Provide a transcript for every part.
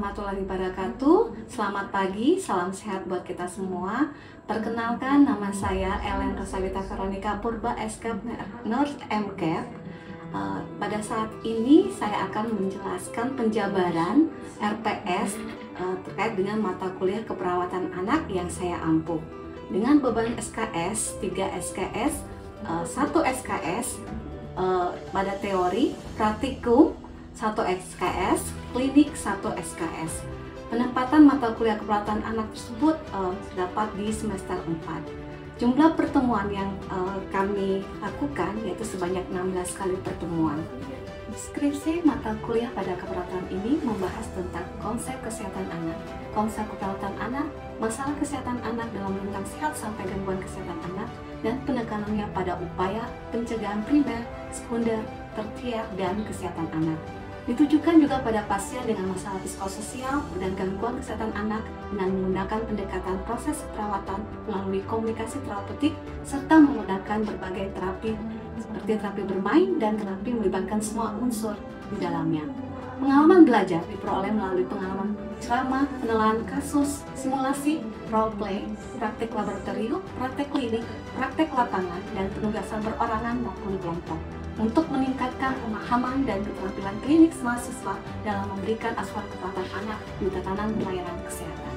warahmatullahi wabarakatuh. Selamat pagi, salam sehat buat kita semua. Perkenalkan, nama saya Ellen Rosalita Veronica Purba, SKAP Nurse MCAP. Pada saat ini saya akan menjelaskan penjabaran RPS terkait dengan mata kuliah keperawatan anak yang saya ampuh. Dengan beban SKS, 3 SKS, 1 SKS pada teori, praktikum 1 SKS, klinik 1 SKS. Penempatan mata kuliah keperawatan anak tersebut terdapat di semester 4. Jumlah pertemuan yang kami lakukan yaitu sebanyak 16 kali pertemuan. Deskripsi mata kuliah pada keperawatan ini membahas tentang konsep kesehatan anak, konsep keperawatan anak, masalah kesehatan anak dalam rentang sehat sampai gangguan kesehatan anak, dan penekanannya pada upaya pencegahan primer, sekunder, tersier, dan kesehatan anak. Ditujukan juga pada pasien dengan masalah psikososial dan gangguan kesehatan anak dengan menggunakan pendekatan proses perawatan melalui komunikasi terapeutik serta menggunakan berbagai terapi seperti terapi bermain dan terapi melibatkan semua unsur di dalamnya. Pengalaman belajar diperoleh melalui pengalaman ceramah, penilaian kasus, simulasi, role play, praktek laboratorium, praktek klinik, praktek lapangan, dan penugasan perorangan maupun kelompok untuk meningkatkan pemahaman dan keterampilan klinik mahasiswa dalam memberikan asuhan keperawatan anak di tatanan pelayanan kesehatan.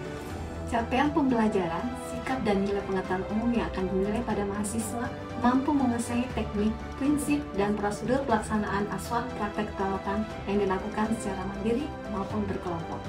Capaian pembelajaran, sikap dan nilai pengetahuan umum yang akan dinilai pada mahasiswa mampu menguasai teknik, prinsip, dan prosedur pelaksanaan asuhan praktek keperawatan yang dilakukan secara mandiri maupun berkelompok.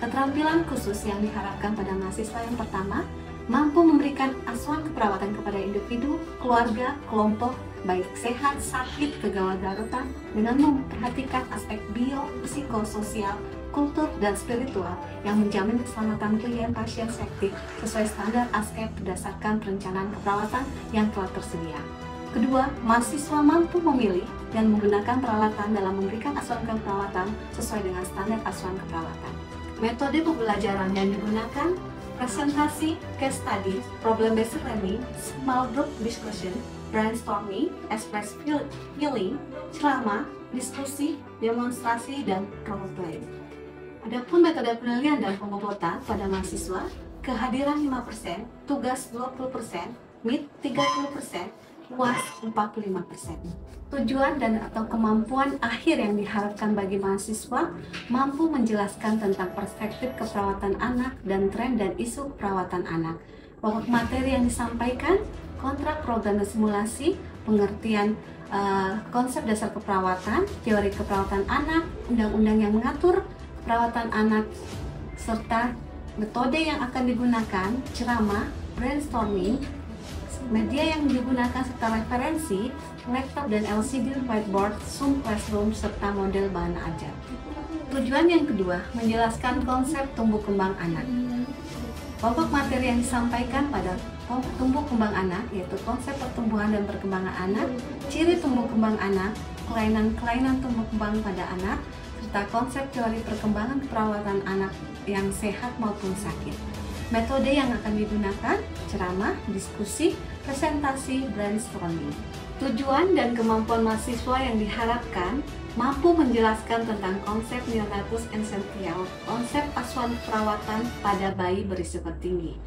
Keterampilan khusus yang diharapkan pada mahasiswa yang pertama, mampu memberikan asuhan keperawatan kepada individu, keluarga, kelompok, baik sehat, sakit, kegawat darurat dengan memperhatikan aspek bio-psikososial, kultur, dan spiritual yang menjamin keselamatan klien pasien sektif sesuai standar ASEP berdasarkan perencanaan keperawatan yang telah tersedia. Kedua, mahasiswa mampu memilih dan menggunakan peralatan dalam memberikan asuhan keperawatan sesuai dengan standar asuhan keperawatan. Metode pembelajaran yang digunakan: presentasi, case study, problem-based learning, small group discussion, brainstorming, express feeling, ceramah, diskusi, demonstrasi, dan role play. Adapun metode penilaian dan pembobotan pada mahasiswa: kehadiran 5%, tugas 20%, meet 30%, UAS 45%. Tujuan dan atau kemampuan akhir yang diharapkan bagi mahasiswa mampu menjelaskan tentang perspektif keperawatan anak dan tren dan isu keperawatan anak. Pokok materi yang disampaikan: kontrak program dan simulasi, pengertian konsep dasar keperawatan, teori keperawatan anak, undang-undang yang mengatur perawatan anak, serta metode yang akan digunakan, ceramah, brainstorming, media yang digunakan serta referensi, laptop dan LCD whiteboard, Zoom Classroom, serta model bahan ajar. Tujuan yang kedua, menjelaskan konsep tumbuh kembang anak. Pokok materi yang disampaikan pada tumbuh kembang anak yaitu konsep pertumbuhan dan perkembangan anak, ciri tumbuh kembang anak, kelainan-kelainan tumbuh kembang pada anak, serta konsep teori perkembangan keperawatan anak yang sehat maupun sakit. Metode yang akan digunakan: ceramah, diskusi, presentasi, brainstorming. Tujuan dan kemampuan mahasiswa yang diharapkan: mampu menjelaskan tentang konsep neonatus essential, konsep asuhan perawatan pada bayi berisiko tinggi.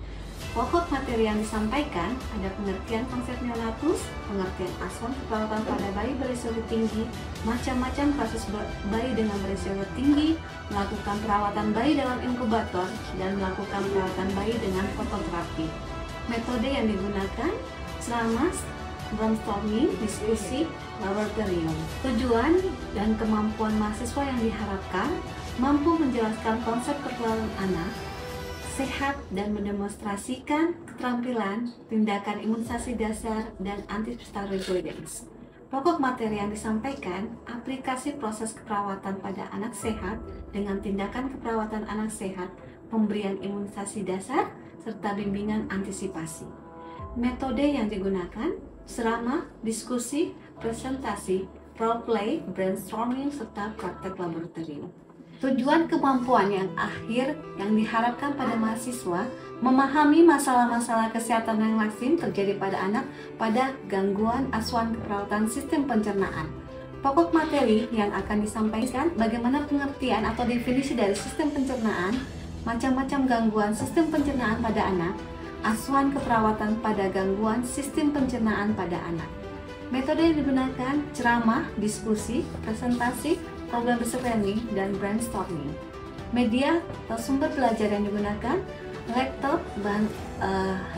Pokok materi yang disampaikan ada pengertian konsep neonatus, pengertian asuhan perawatan pada bayi berisiko tinggi, macam-macam kasus bayi dengan berisiko tinggi, melakukan perawatan bayi dalam inkubator, dan melakukan perawatan bayi dengan fototerapi. Metode yang digunakan: ceramah, brainstorming, diskusi, laboratorium. Tujuan dan kemampuan mahasiswa yang diharapkan: mampu menjelaskan konsep keperawatan anak, sehat, dan mendemonstrasikan keterampilan tindakan imunisasi dasar dan anti-hospital resilience. Pokok materi yang disampaikan: aplikasi proses keperawatan pada anak sehat dengan tindakan keperawatan anak sehat, pemberian imunisasi dasar, serta bimbingan antisipasi. Metode yang digunakan: ceramah, diskusi, presentasi, role play, brainstorming, serta praktek laboratorium. Tujuan kemampuan yang akhir yang diharapkan pada mahasiswa: memahami masalah-masalah kesehatan yang lazim terjadi pada anak pada gangguan asuhan keperawatan sistem pencernaan, Pokok materi yang akan disampaikan bagaimana pengertian atau definisi dari sistem pencernaan, macam-macam gangguan sistem pencernaan pada anak, asuhan keperawatan pada gangguan sistem pencernaan pada anak. Metode yang digunakan ceramah, diskusi, presentasi, problem based learning, dan brainstorming. Media atau sumber belajar yang digunakan laptop,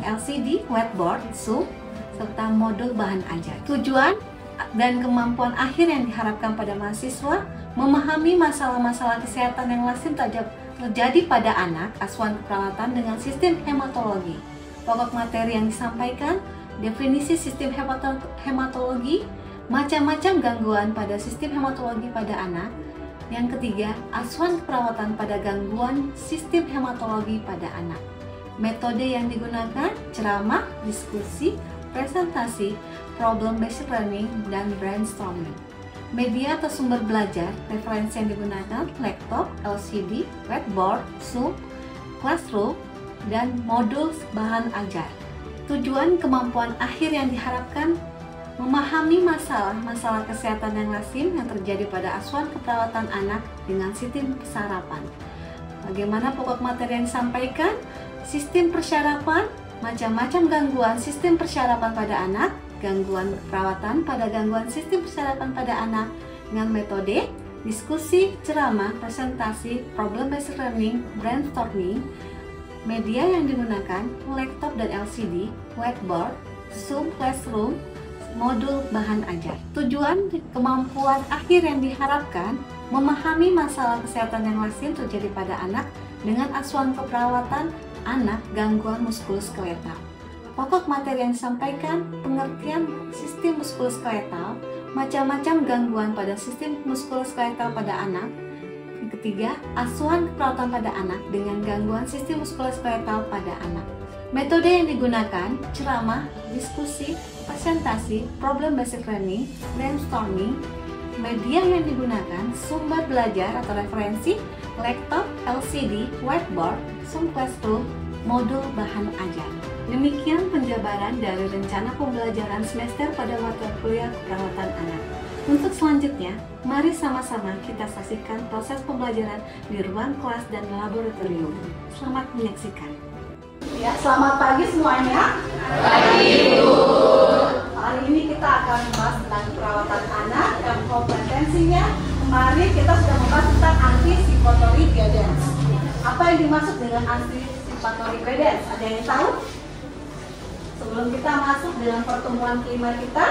LCD, whiteboard, Zoom, serta modul bahan ajar. Tujuan dan kemampuan akhir yang diharapkan pada mahasiswa memahami masalah-masalah kesehatan yang lazim terjadi pada anak, asuhan keperawatan dengan sistem hematologi. Pokok materi yang disampaikan, definisi sistem hematologi, macam-macam gangguan pada sistem hematologi pada anak. Yang ketiga, asuhan keperawatan pada gangguan sistem hematologi pada anak. Metode yang digunakan ceramah, diskusi, presentasi, problem based learning, dan brainstorming. Media atau sumber belajar, referensi yang digunakan laptop, LCD, whiteboard, Zoom, classroom, dan modul bahan ajar. Tujuan kemampuan akhir yang diharapkan memahami masalah kesehatan yang lazim yang terjadi pada asuhan keperawatan anak dengan sistem sarapan. Bagaimana pokok materi yang disampaikan? Sistem persyarafan, macam-macam gangguan sistem persyarafan pada anak, gangguan perawatan pada gangguan sistem persyarafan pada anak dengan metode diskusi, ceramah, presentasi, problem based learning, brainstorming. Media yang digunakan laptop dan LCD, whiteboard, Zoom, classroom, modul bahan ajar. Tujuan kemampuan akhir yang diharapkan memahami masalah kesehatan yang lazim terjadi pada anak dengan asuhan keperawatan anak gangguan muskuloskeletal. Pokok materi yang disampaikan pengertian sistem muskuloskeletal, macam-macam gangguan pada sistem muskuloskeletal pada anak. Yang ketiga, asuhan keperawatan pada anak dengan gangguan sistem muskuloskeletal pada anak. Metode yang digunakan ceramah, diskusi, presentasi, problem based learning, brainstorming. Media yang digunakan sumber belajar atau referensi laptop, LCD, whiteboard, Zoom classroom, modul bahan ajar. Demikian penjabaran dari rencana pembelajaran semester pada mata kuliah keperawatan anak. Untuk selanjutnya, mari sama-sama kita saksikan proses pembelajaran di ruang kelas dan laboratorium. Selamat menyaksikan. Ya, selamat pagi semuanya. Pagi, Bu. Hari ini kita akan membahas tentang perawatan anak dan kompetensinya. Kemarin kita sudah membahas tentang anticipatory guidance. Apa yang dimaksud dengan anticipatory guidance? Ada yang tahu? Sebelum kita masuk dengan pertemuan kelima kita,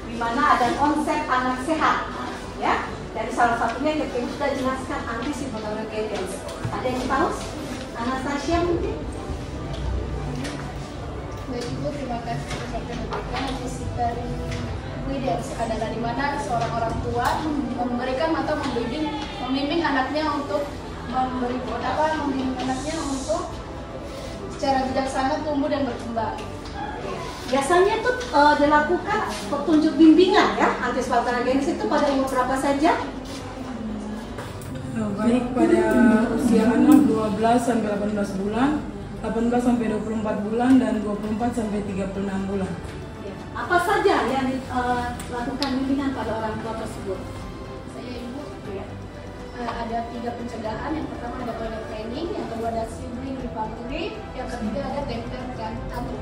di mana ada konsep anak sehat, ya. Dari salah satunya kita sudah jelaskan anticipatory guidance. Ada yang tahu? Anastasia mungkin? Baik Ibu, terima kasih atas memberikan anticipatory guidance adalah di mana seorang orang tua memberikan atau membimbing anaknya untuk membimbing anaknya untuk secara bijaksana tumbuh dan berkembang. Biasanya itu dilakukan petunjuk bimbingan ya, anticipatory guidance itu pada umur berapa saja? Baik pada usia anak 12 sampai 18 bulan, 18 sampai 24 bulan, dan 24 sampai 36 bulan. Apa saja yang dilakukan bimbingan pada orang tua tersebut? Saya Ibu, ada 3 pencegahan. Yang pertama ada toilet training, yang kedua ada sibling recovery, yang ketiga ada temper dan anu.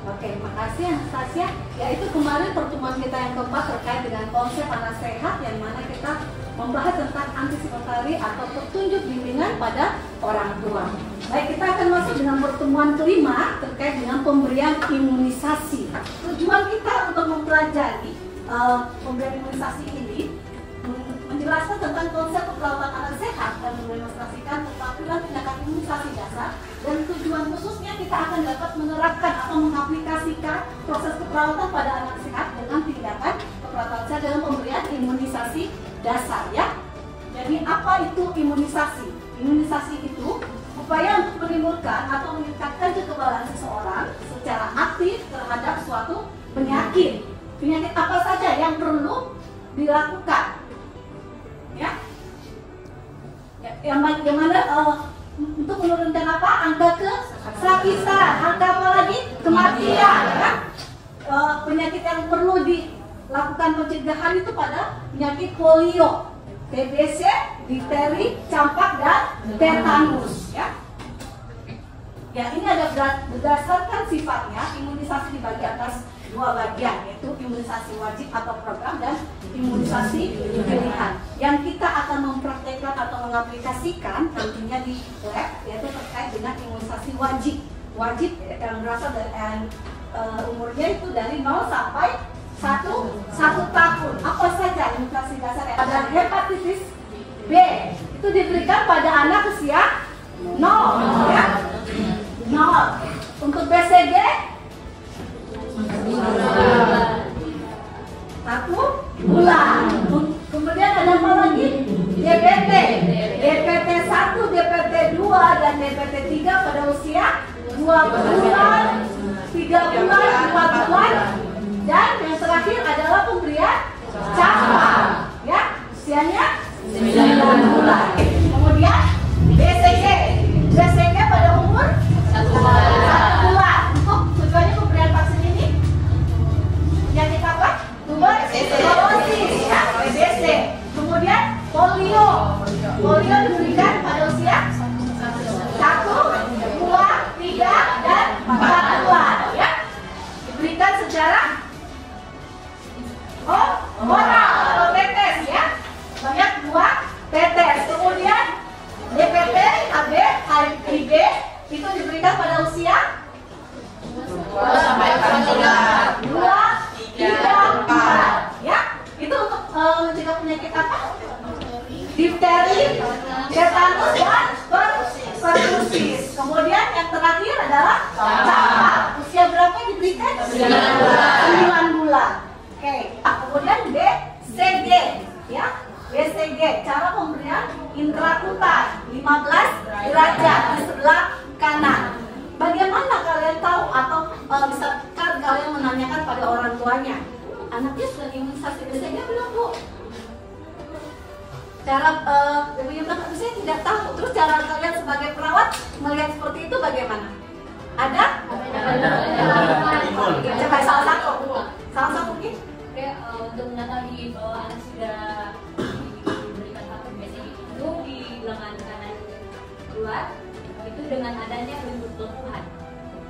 Oke, makasih Anastasia. Ya, itu kemarin pertemuan kita yang keempat terkait dengan konsep anak sehat, yang mana kita membahas tentang antisipatory atau petunjuk bimbingan pada orang tua. Baik, kita akan masuk dengan pertemuan kelima terkait dengan pemberian imunisasi. Tujuan kita untuk mempelajari pemberian imunisasi ini menjelaskan tentang konsep keperawatan anak sehat dan mendemonstrasikan keterampilan tindakan imunisasi dasar, dan tujuan khususnya kita akan dapat menerapkan atau mengaplikasikan proses keperawatan pada anak sehat dengan tindakan keperawatan sehat dalam pemberian imunisasi dasar ya. Jadi apa itu imunisasi? Imunisasi itu upaya untuk menimbulkan atau meningkatkan kekebalan seseorang secara aktif terhadap suatu penyakit. Penyakit apa saja yang perlu dilakukan? Ya, yang bagaimana untuk menurunkan apa? Angka kesakitan, angka apa lagi? Kematian. Ya? Penyakit yang perlu lakukan pencegahan itu pada penyakit polio, TBC, difteri, campak, dan tetanus. Ya, ya ini ada berdasarkan sifatnya imunisasi dibagi atas dua bagian, yaitu imunisasi wajib atau program dan imunisasi pilihan. Yang kita akan mempraktekkan atau mengaplikasikan nantinya di lab yaitu terkait dengan imunisasi wajib. Wajib yang berasal dari umurnya itu dari 0 sampai 1 tahun. Apa saja imunisasi dasarnya? Ada hepatitis B, itu diberikan pada anak usia 0, ya. 0. Untuk BCG 1 bulan. Kemudian ada apa lagi? DPT, DPT 1, DPT 2, dan DPT 3 pada usia 2 bulan, 3 bulan, 4 bulan, dan yang terakhir adalah pemberian campak, ya, usianya 9 bulan. Kemudian BCG, BCG pada umur 1 bulan. Untuk tujuannya pemberian vaksin ini penyakit apa? Tuberkulosis, ya, TBC. Kemudian polio, polio diberikan pada usia 1, 2, 3, dan 4 bulan, ya. Diberikan secara oral atau tetes, ya. Banyak 2 tetes. Kemudian DPT, HB, HIV itu diberikan pada usia 2 sampai 4 bulan. 2, 3, 4, ya. Itu untuk mencegah penyakit apa? Difteri, tetanus, dan pertusis. Kemudian yang terakhir adalah campak. Usia berapa diberikan? 9 bulan. Oke. Kemudian BCG, ya. BCG, cara pemberian intrakutan 15 derajat di sebelah kanan. Bagaimana kalian tahu atau bisa kalian menanyakan pada orang tuanya, anaknya sudah imunisasi BCG belum, Bu? Cara saya tidak tahu. Terus cara kalian sebagai perawat melihat seperti itu bagaimana? Ada? Coba salah satu mungkin. Oke, untuk mengetahui bahwa anak sudah diberikan vaksin BCG itu di lengan kanan luar itu dengan adanya bentuk lekuhan.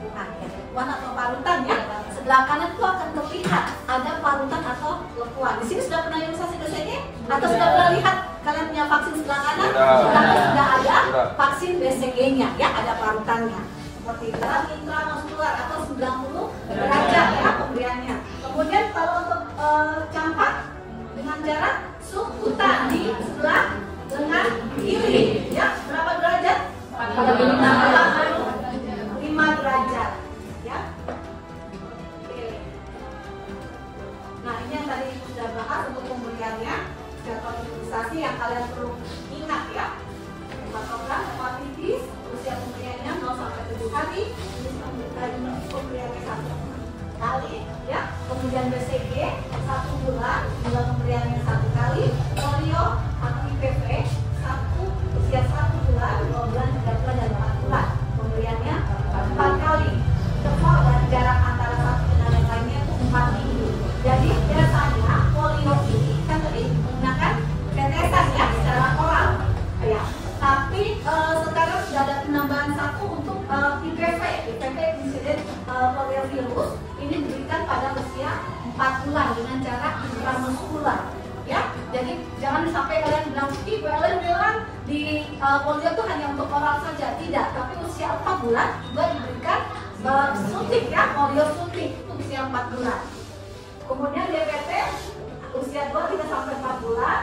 Lekuhan atau parutan, ya. Sebelah kanan itu akan terlihat ada parutan atau lekuhan. Di sini sudah pernah imunisasi BCG atau sudah pernah lihat kalian punya vaksin sebelah kanan? Sudah ada vaksin BCG-nya, ya, ada parutannya. Seperti itu, intramuskular atau 90 derajat, ya, pemberiannya. Kemudian kalau untuk campak dengan jarak subkutan di sebelah lengan kiri, ya, berapa derajat? 5 derajat, ya. Oke. Nah, ini yang tadi sudah bahas untuk pemberiannya, jadwal imunisasi yang kalian perlu ingat, ya. Program hepatitis, usia pemberiannya 0 sampai 7 hari, pemberiannya 1 kali, ya. Kemudian BCG 1 bulan, pemberiannya 1 kali. Polio atau IPV usia 1 bulan, 2 bulan, 3 bulan, dan 4 bulan. Pemberiannya 4 kali. Interval dan jarak antara satu dengan yang lainnya itu 4 minggu. Jadi biasanya polio ini kan tadi menggunakan tetesan, ya, secara oral, ya. Tapi sekarang sudah ada penambahan satu untuk IPV insiden poliovirus. Ini diberikan pada usia 4 bulan dengan cara intramuskular, ya. Jadi jangan sampai kalian bilang, kalian bilang di polio itu hanya untuk oral saja. Tidak, tapi usia 4 bulan juga diberikan suntik, ya, polio suntik itu usia 4 bulan. Kemudian DPT usia 2 3 sampai 4 bulan.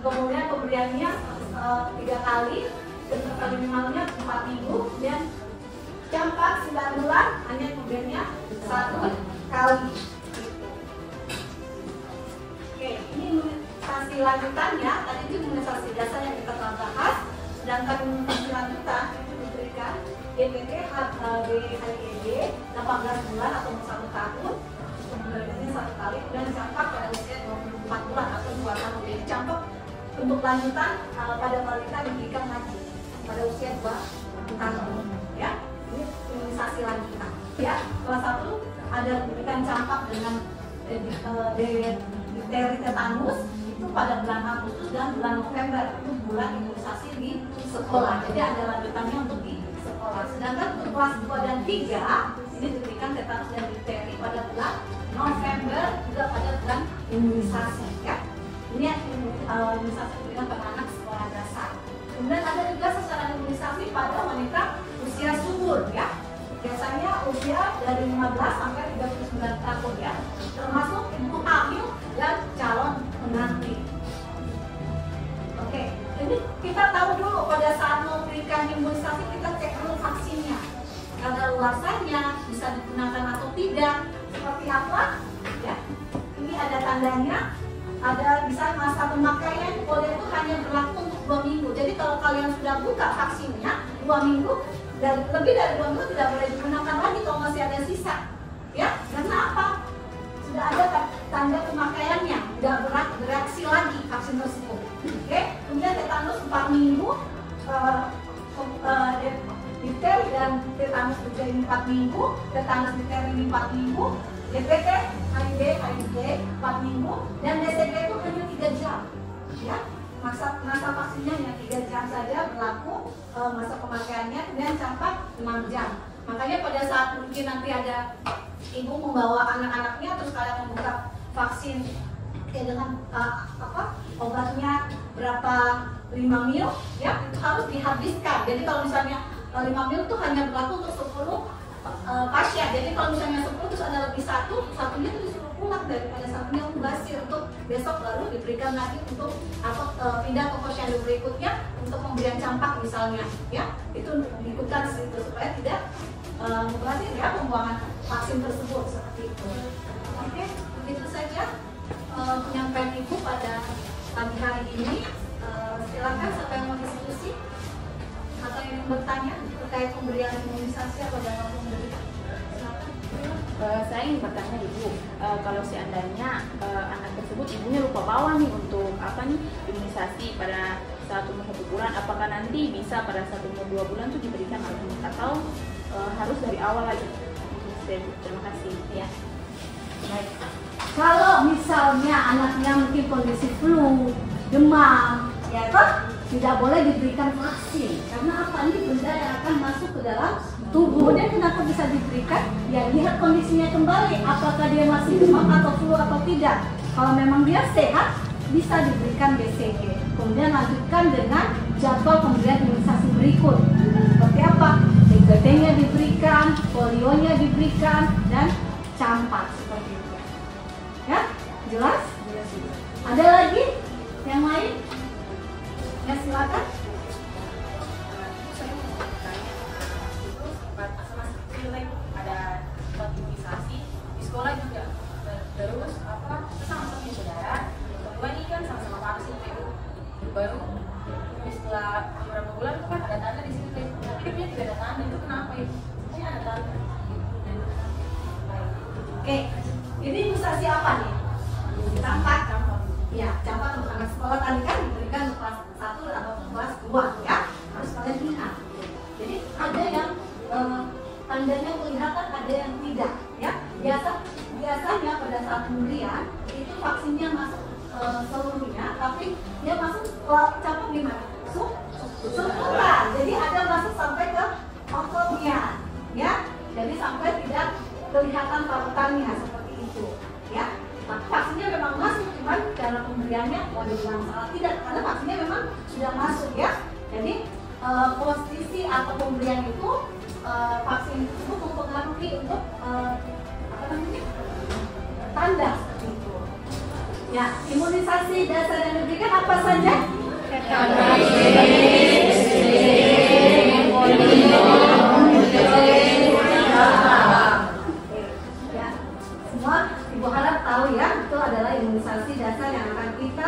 Kemudian pemberiannya 3 kali, interval minimalnya 4 minggu. Dan campak 9 bulan, hanya pemberiannya 1 kali. Oke, ini imunisasi lanjutannya. Tadi itu imunisasi dasar yang kita telah bahas. Sedangkan imunisasi lanjutan itu diberikan DPT, HB, HIG 18 bulan atau 1 tahun. Pemberiannya 1 kali. Kemudian campak pada usia 24 bulan atau 2 tahun. Jadi campak untuk lanjutan pada balita diberikan lagi pada usia 2 tahun, ya. Ini imunisasi lanjutan, ya. Kelas 1 ada diberikan campak dengan difteri tetanus itu pada bulan Agustus dan bulan November, itu bulan imunisasi di sekolah. Jadi ada lanjutannya untuk di sekolah. Sedangkan untuk kelas 2 dan 3 ini diberikan tetanus dan difteri pada bulan November, juga pada bulan imunisasi ya. Ini imunisasi diberikan pada anak sekolah dasar. Kemudian ada juga sasaran imunisasi pada wanita usia subur ya. Biasanya usia dari 15 sampai 39 tahun ya, termasuk ibu hamil dan calon pengantin. Oke, ini kita tahu dulu pada saat memberikan imunisasi kita cek dulu vaksinnya, kadaluarsanya bisa digunakan atau tidak, seperti apa ya. Ini ada tandanya, ada misalnya masa pemakaian kode itu hanya berlaku untuk 2 minggu. Jadi kalau kalian sudah buka vaksinnya 2 minggu dan lebih dari 2 minggu tidak boleh digunakan lagi kalau masih ada sisa ya. Karena apa? Sudah ada tanda pemakaiannya, tidak bereaksi lagi vaksin tersebut. Oke, kemudian tetanus 4 minggu, difteri dan tetanus difteri 4 minggu, tetanus difteri 4 minggu, DPT, HIV, 4 minggu, dan DCG itu hanya 3 jam ya. Masa vaksinnya hanya 3 jam saja berlaku masa pemakaiannya, dan campak 6 jam. Makanya pada saat mungkin nanti ada ibu membawa anak-anaknya terus kalian membuka vaksin dengan obatnya berapa 5 ml ya, itu harus dihabiskan. Jadi kalau misalnya 5 ml itu hanya berlaku untuk 10 pasien. Jadi kalau misalnya 10 terus ada lebih satunya itu disuruh pulang daripada satunya mubazir, untuk besok baru diberikan lagi untuk pindah ke posyandu berikutnya untuk pemberian campak misalnya ya. Itu diikutkan situ supaya tidak mubazir ya pembuangan vaksin tersebut seperti itu. Oke, begitu saja penyampaian Ibu pada pagi hari ini. Silakan siapa yang mau diskusi atau yang bertanya terkait pemberian imunisasi atau dana pemberi. Saya ingin bertanya Ibu, kalau seandainya anak tersebut ibunya lupa bawa nih untuk imunisasi pada saat umur 1 bulan, apakah nanti bisa pada saat umur 2 bulan itu diberikan atau harus dari awal lagi? Terima kasih ya. Baik. Kalau misalnya anaknya mungkin kondisi flu, demam, ya kan tidak boleh diberikan vaksin karena apa? Ini benda yang akan masuk ke dalam tubuh. Kemudian kenapa bisa diberikan? Ya lihat kondisinya kembali, apakah dia masih demam atau flu atau tidak. Kalau memang dia sehat, bisa diberikan BCG. Kemudian lanjutkan dengan jadwal pemberian imunisasi berikut. Seperti apa? DPT-nya diberikan, polionya diberikan, dan campak seperti itu. Ya, jelas? Ada lagi yang lain? Ya silakan. Saya mau bertanya, itu masa kecil ada tempat imunisasi di sekolah juga, terus sama-sama punya saudara, kedua ini kan sama-sama vaksin itu baru setelah beberapa bulan itu kan ada tanda di sini, tapi dia tidak ada tanda, itu kenapa itu? Ini ada tanda. Oke, ini imunisasi apa nih? Campak. Ya, campak untuk anak sekolah tadi kan diberikan kelas 1 atau kelas 2 ya, harus kalian ingat. Jadi ada yang tandanya kelihatan, ada yang tidak ya. Biasanya pada saat pemberian itu vaksinnya masuk seluruhnya, tapi dia masuk campak di mana? Susuran. Jadi ada masuk sampai ke ototnya ya. Jadi sampai tidak kelihatan parutannya seperti itu ya. Nah, vaksinnya memang masuk, cuman cara pemberiannya mau dibilang salah tidak, karena vaksinnya memang sudah masuk ya. Jadi posisi atau pemberian itu vaksin itu mempengaruhi untuk tanda seperti itu. Ya, imunisasi dasar yang diberikan apa saja? Ibu harap tahu ya, itu adalah imunisasi dasar yang akan kita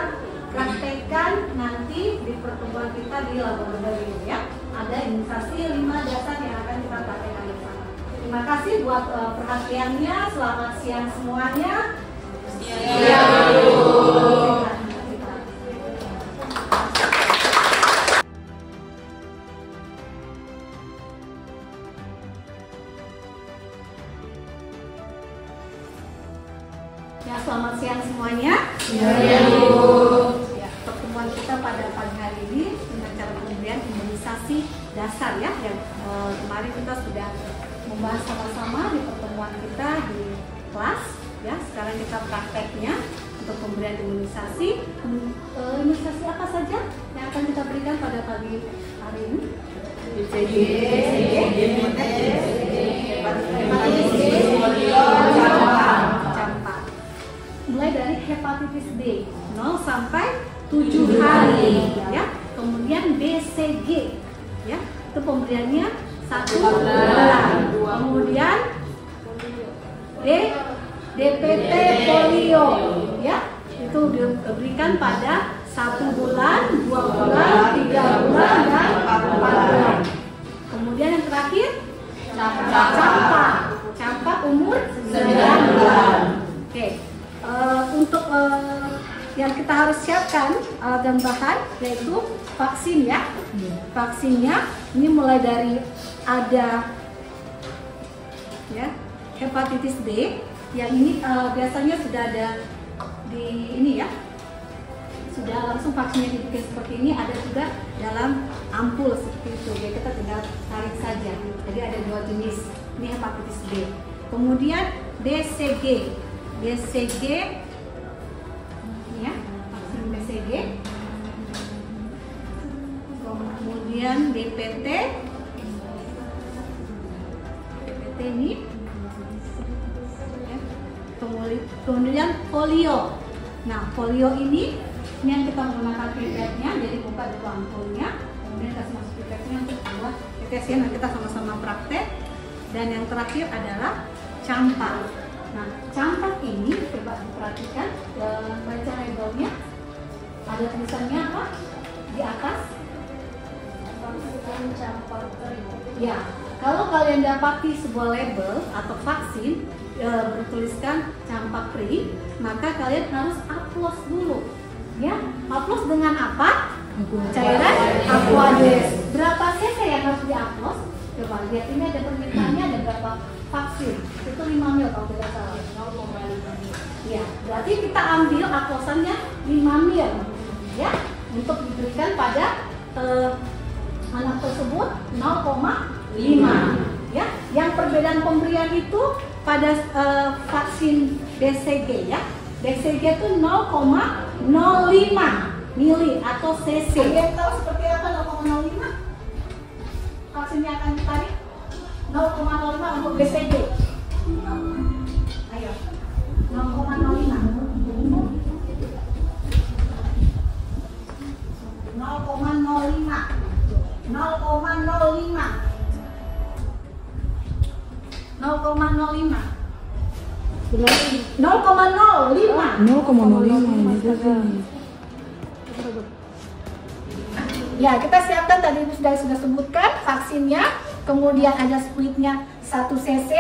praktekkan nanti di pertemuan kita di laboratorium ya. Ada imunisasi 5 dasar yang akan kita praktekkan di sana. Terima kasih buat perhatiannya. Selamat siang semuanya. Ya, selamat siang semuanya. Ya, Ya, pertemuan kita pada pagi hari ini dengan cara pemberian imunisasi dasar ya, yang kemarin kita sudah membahas sama-sama di pertemuan kita di kelas. Ya, sekarang kita prakteknya untuk pemberian imunisasi. Imunisasi apa saja yang akan kita berikan pada pagi hari ini? BCG, campak. Mulai dari hepatitis B 0 sampai 7 hari ya. Kemudian BCG ya, itu pemberiannya 1 bulan. Kemudian DPT polio ya, itu diberikan pada 1 bulan, 2 bulan, 3 bulan, dan 4 bulan. Kemudian yang terakhir campak umur 9 bulan. Oke. Untuk yang kita harus siapkan alat dan bahan yaitu vaksin ya. Vaksinnya ini mulai dari ada ya hepatitis B yang ini biasanya sudah ada di ini ya, sudah langsung vaksinnya dibikin seperti ini, ada juga dalam ampul seperti itu. Jadi kita tinggal tarik saja. Jadi ada 2 jenis. Ini hepatitis B. Kemudian BCG ya, vaksin BCG. Kemudian DPT ini ya. Kemudian polio. Nah, polio ini yang kita menggunakan pipetnya, jadi buka dulu ampulnya, kemudian kasih masuk pipetnya untuk buat tetesnya. Nah, kita sama-sama praktek. Dan yang terakhir adalah campak. Nah, campak ini coba diperhatikan, baca labelnya, ada tulisannya apa di atas? Campak. Ya, kalau kalian dapati sebuah label atau vaksin bertuliskan campak free, maka kalian harus upload dulu. Ya, upload dengan apa? Cairan Aquades. Berapa cc yang harus diupload? Coba lihat, ini ada permintaannya, ada berapa vaksin? Itu 5 ml kalau tidak salah. 0,5 ml. Ya, berarti kita ambil uploadannya 5 ml. Ya, untuk diberikan pada anak tersebut 0,5. Ya, yang perbedaan pemberian itu pada vaksin BCG ya. BCG itu 0,05 mili atau cc. Kalian tahu seperti apa 0,05? Vaksinnya akan ditarik 0,05 untuk BCG. Ayo, 0,05. 0,05. Ya, kita siapkan tadi sudah sebutkan vaksinnya, kemudian ada splitnya 1 cc,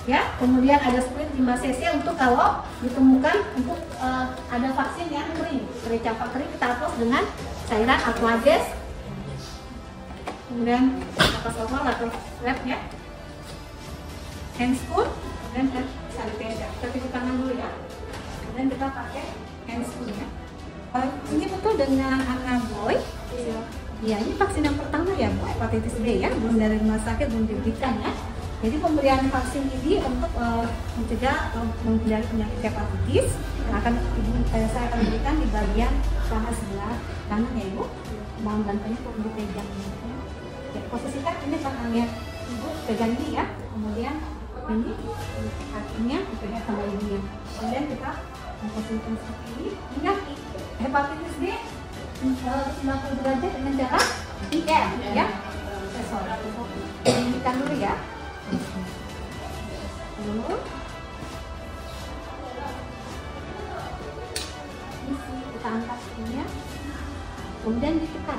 ya, kemudian ada split 5 cc untuk kalau ditemukan untuk ada vaksin yang kering, campak kering, kita hapus dengan cairan Aquades, kemudian atas awal atau swab ya, hand spoon, dan sanitizer. Kita cuci tangan dulu ya, kemudian kita pakai hand spoon ya. Ini betul dengan anak boy. Ya, ini vaksin yang pertama ya, Bu, hepatitis B ya, belum dari rumah sakit, belum diberikan ya. Jadi pemberian vaksin ini untuk mencegah menghindari penyakit hepatitis yang akan saya akan berikan di bagian paha sebelah kanan ya Ibu. Mohon bantuannya untuk dipegang. Ya, posisikan ini tangannya Ibu pegang ini ya, kemudian ini kakinya dipegang sama ibunya. Kemudian kita memposisikan seperti ini. Ingat, hepatitis B 90 derajat dengan cara IM ya. Hentikan dulu ya. Dulu. Kita angkat ininya. Kemudian ditekan.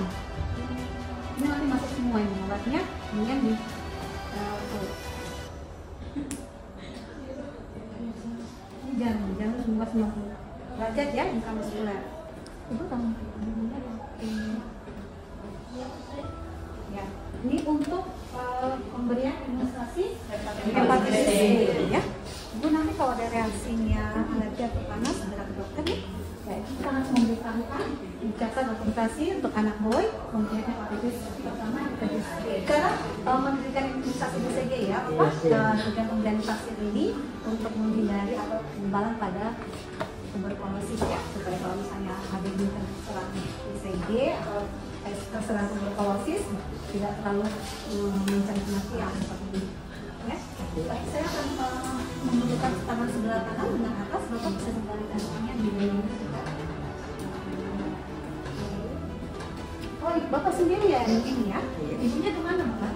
Ini nanti masuk semua ini obatnya. Kemudian di jangan semua 90 derajat ya, bukan muskuler. Itu kamu ya, ini untuk pemberian imunisasi hepatitis B ya. Ibu nanti kalau ada reaksinya alergi atau panas segera ke dokter ya. Ya, kita langsung memberitahukan dicatat dokumentasi untuk anak boy kemudian hepatitis pertama hepatitis B. Sekarang memberikan imunisasi BCG ya, dengan pemberian vaksin ini untuk menghindari atau imbalan pada tuberkulosis ya, supaya kalau misalnya ada yang terserang BCG atau terserang tuberkulosis tidak terlalu mencapai kematian seperti ini. Ya, baik, saya akan membutuhkan tangan sebelah kanan dengan atas, Bapak bisa membalikan tangannya di bawah. Oh, Bapak sendiri ya ini ya? Ibunya kemana Bapak?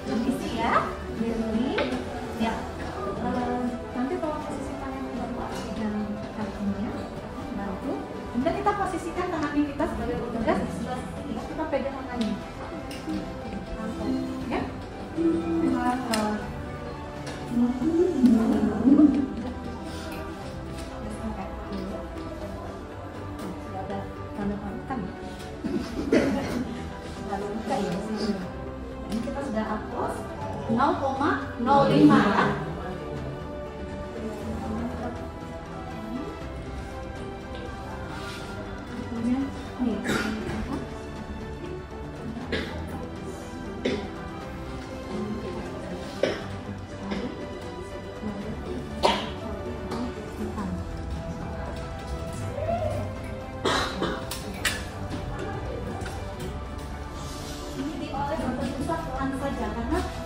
Permisi ya, Billy. Ya, nanti kalau posisi tangannya Bapak pegang kakinya, bantu. Kemudian kita posisikan tangannya kita sebagai petugas di sebelah sini ya, kita pegang tangannya. Ya. Ini kita sudah hapus 0,05 ya. Nih.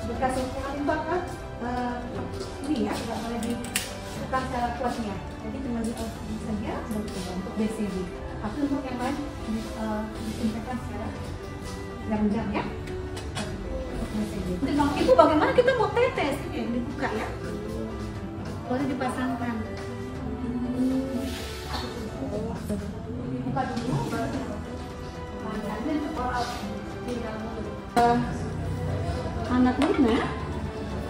Bekas yang bakal ini ya, nggak boleh ditekan secara kuatnya, jadi cuma di saja untuk BCG. Tapi untuk yang lain disinfektan secara jam-jam ya. Untuk itu bagaimana kita mau tetes ini dibuka ya, boleh dipasangkan. Buka dulu, anak Lina,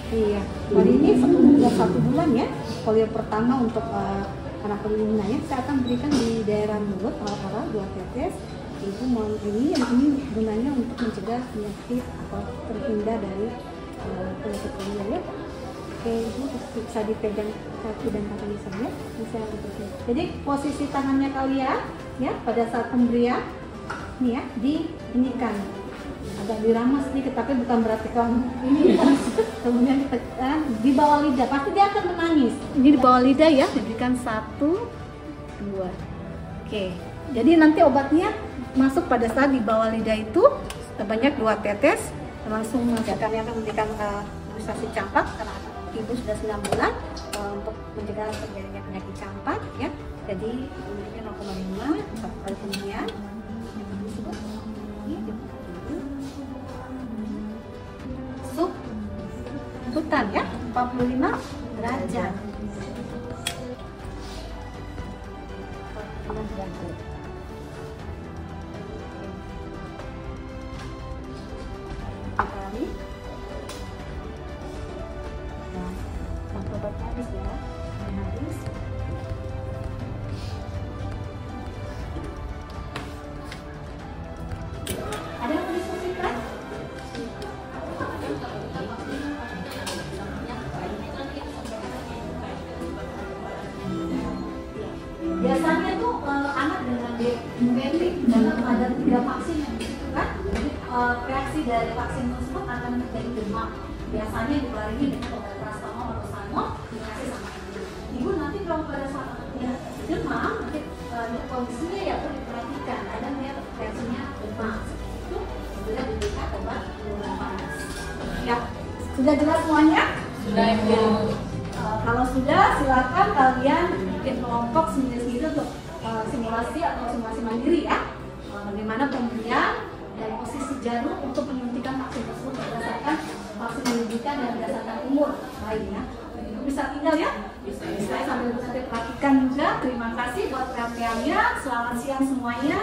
iya, hari ini sudah 1 bulan ya, polio pertama untuk anak Lina ya, saya akan berikan di daerah mulut, ora-ora 2 tetes. Ibu mau ini gunanya untuk mencegah penyakit atau terhindar dari penyakit polio ya. Oke, ibu bisa dipegang kaki dan tangannya saja, bisa untuk. Jadi posisi tangannya kalian ya pada saat pemberian, nih ya, diinikan. Agak diramas sedikit, tapi bukan berarti kamu ini kemudian ditekan di bawah lidah, pasti dia akan menangis. Ini di bawah lidah ya, diberikan 1, 2. Oke, jadi nanti obatnya masuk pada saat di bawah lidah itu sebanyak 2 tetes, langsung kami akan memberikan imunisasi campak karena ibu sudah 9 bulan untuk mencegah terjadinya penyakit campak ya. Jadi memberikan 0,5 1 kali pemberian. Hutan ya, 45 derajat. Kali. Nah, obat habis ya, habis. Ada yang disusulkan? Biasanya tuh anak dengan diabetes dalam ada 3 vaksin yang kan, jadi reaksi dari vaksin tersebut akan menjadi demam. Biasanya dibarengi dengan obat paracetamol atau Sanol dikasih sama ibu. Ibu nanti kalau pada saat demam, nanti kondisinya ya perlu diperhatikan. Kadang dia reaksinya demam, itu sudah diberikan obat penurun panas. Ya, sudah jelas semuanya? Sudah ibu. Kalau sudah, silakan kalian bikin kelompok sendiri-sendiri untuk simulasi atau simulasi mandiri ya. Bagaimana pemberian dan posisi jarum untuk menyuntikan vaksin tersebut berdasarkan vaksin dirujukan dan berdasarkan umur lainnya. Ibu bisa tinggal ya? Bisa sambil nanti perhatikan juga. Terima kasih buat perhatiannya. Selamat siang semuanya.